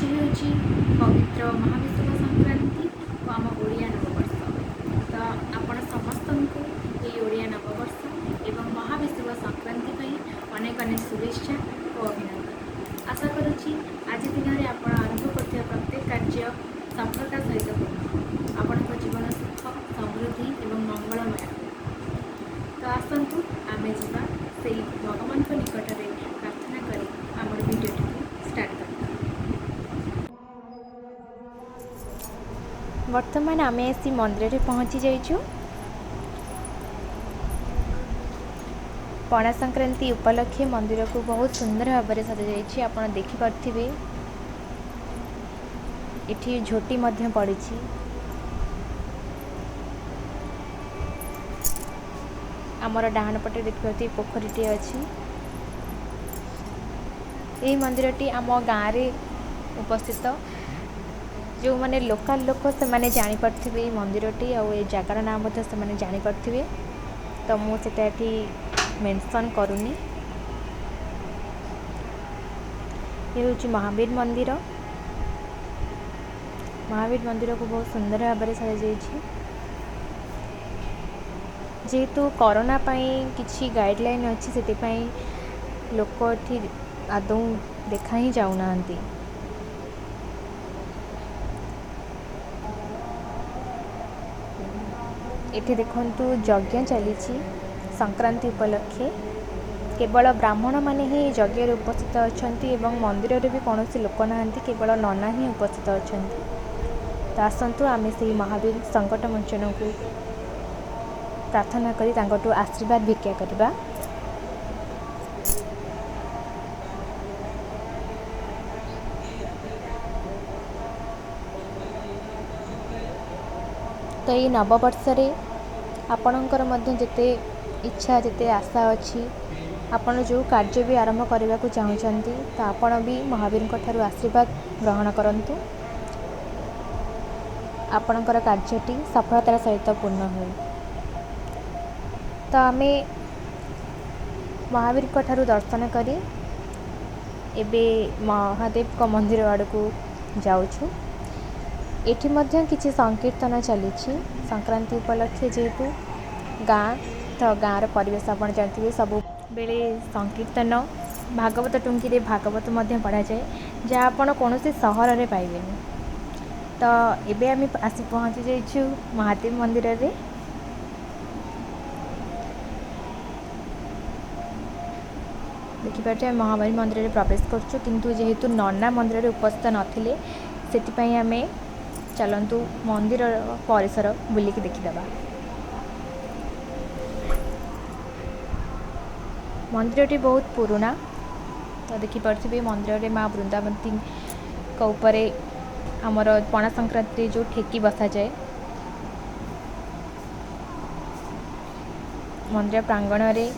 आज हूँ पवित्र महाविषुव संक्रांति और आम ओडिया नववर्ष। तो आपण समस्त ये ओडिया नववर्ष एवं महाविषुव संक्रांति अनेक अनेक शुभेच्छा और अभिनंदन। आशा करुच्ची आज दिन में आप आरंभ कर प्रत्येक कार्य सफलता सहित पूर्ण आपण जीवन सुख समृद्धि एवं मंगलमय। तो आसतु आमे जीवा से भगवान निकट में प्रार्थना करी आम वीडियो स्टार्ट कर। वर्तमान आमे आसी मंदिर में पहुँची जाइछु। पणा संक्रांति उपलक्षे मंदिर को बहुत सुंदर भाव में सजा जाइछि। आपण देखि पारथिबे एठी झोटी मध्य पड़िछि। आमर डाहाण पटे देखिए पोखरीटे अच्छी। यही मंदिरटी आम गाँव में उपस्थित। जो मैंने लोकल लोक से मैंने जानीपारे मंदिरटी आ जगार नाम से जानीपारे। तो मुझे मेंशन करूनी। ये हूँ महावीर मंदिर। महावीर मंदिर को बहुत सुंदर भाव में सजा जाइछि। जेहेतु कोरोना किसी गाइडलाइन अच्छी से लोक ये आदौ देखा ही जाऊना। एठी देखंतु यज्ञ चली संक्रांति उपलक्षे। केवल ब्राह्मण माने ही यज्ञ उपस्थित अछंती एवं मंदिर रे भी कौन लोक ना केवल नना ही उपस्थित अछंती। तो आसतु आमे से महावीर संकट मोचन को प्रार्थना करी तांकटू आशीर्वाद भिक्षा करबा। तो ये नववर्ष रे आपणकर मध्य जेते इच्छा जेते आशा अच्छी आपण जो कार्य भी आरंभ करने को चाहते तो आपण भी महावीर ठारू आशीर्वाद ग्रहण करंतु। आपणकर कार्यटी सफलतार सहित पूर्ण हो। तो आमे महावीर ठारू दर्शन करी एबे महादेव को मंदिर आड़ को जाऊछु। एठी मध्य किसी संकीर्तन चली संक्रांति उपलक्षे। जेहेतु गाँ तो गाँव परिवेश आप जानते सब बेले संकीर्तन भागवत टुंकी भागवत पढ़ा जाए जहाँ आपड़ कौन सहर में पाइबे। तो एबे आम आसी पहुँची जाइछु महादेव मंदिर रे। देखिए महावीर मंदिर में प्रवेश करछु किंतु जेहेतु नना मंदिर में उपस्थित नथिले सेतिपई आमे चलतु मंदिर परिसर बुलिकी देखीदबा। मंदिरटी बहुत पुराना। तो देखिपे मंदिर में माँ वृंदावती उपरे आमर पणा संक्रांति जो ठेकी बसा जाए। मंदिर प्रांगण में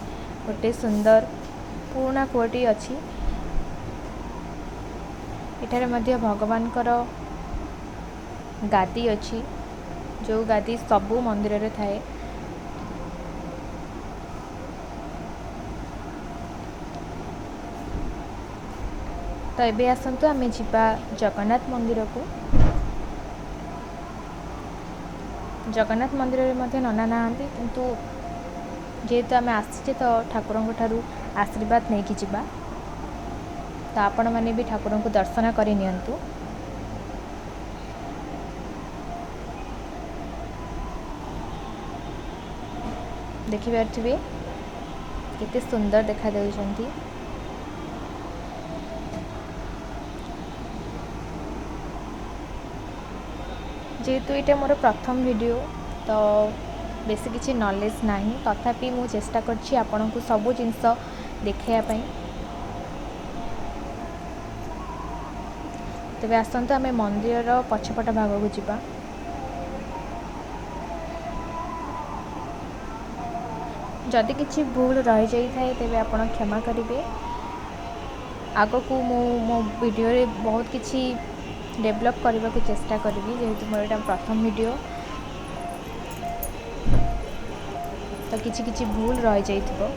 गोटे सुंदर पुराना कुआटी अच्छी। एठारे मध्य भगवान गादी अच्छी जो गादी सबू मंदिर रे थाए। तो एबे आसंतु आमे जिबा जगन्नाथ मंदिर को। जगन्नाथ मंदिर रे मध्य नना नाहंती किंतु जेहेतु आमे आसीचे तो ठाकुरंक ठारू आशीर्वाद नहीं कि जिबा। तो आपण माने भी ठाकुरंक दर्शन करि नियंतु। देखिपे केते सुंदर देखा देउछंती। जेहेतु ये मोर प्रथम वीडियो तो बेसी किसी नॉलेज नहीं तथापि मु चेष्टा करछि आपन को सब जिनस देखाया पई। तेबे आसंतु आमे मंदिर पछपट भाग को जिबा। जदि किसी भूल रही जाए तेबे आपण क्षमा करेंगे। आग को मो वीडियो रे बहुत किसी डेवलप करने को चेष्टा करी जेहेतु मोर एटा प्रथम वीडियो तो किसी भूल रही जाइथिबो।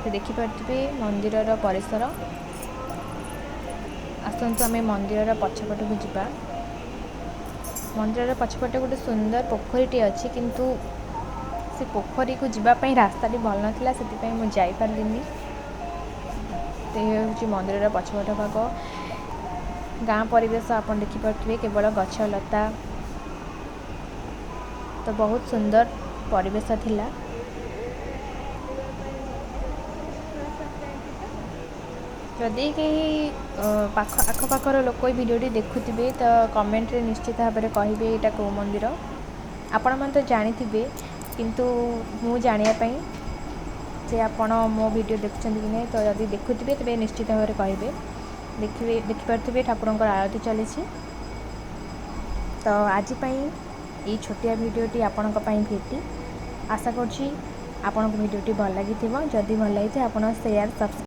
तो देखिपे मंदिर परिसर आसतु आम मंदिर पछपट को जावा। मंदिर पछपटे गोटे सुंदर पोखरीटे अच्छी किंतु से पोखरी को जावाई रास्ता भल नाला से मुझे पार्लिनी। तो ये हूँ मंदिर पछपट भाग गाँ परिवेश आप देखिपे केवल गछ लता तो बहुत सुंदर परिवेश थिला। जदि कहीं आखपाखर लोक भिडियोटी देखुवे तो कमेंट रे निश्चित भाव में कहे यहाँ कौ मंदिर आपण मैंने तो जानी किंतु मु जानापी से आपण मो वीडियो देखुं कि नहीं। तो जदि देखुवे तेज निश्चित भाव में कहे देखिपे ठाकुर आरती चली। तो आज ये छोटिया वीडियोटी आपण भेटी आशा करुँच आपन वीडियोटी भल लगी जदि भल लगी आप शेयर सब्सक्राइब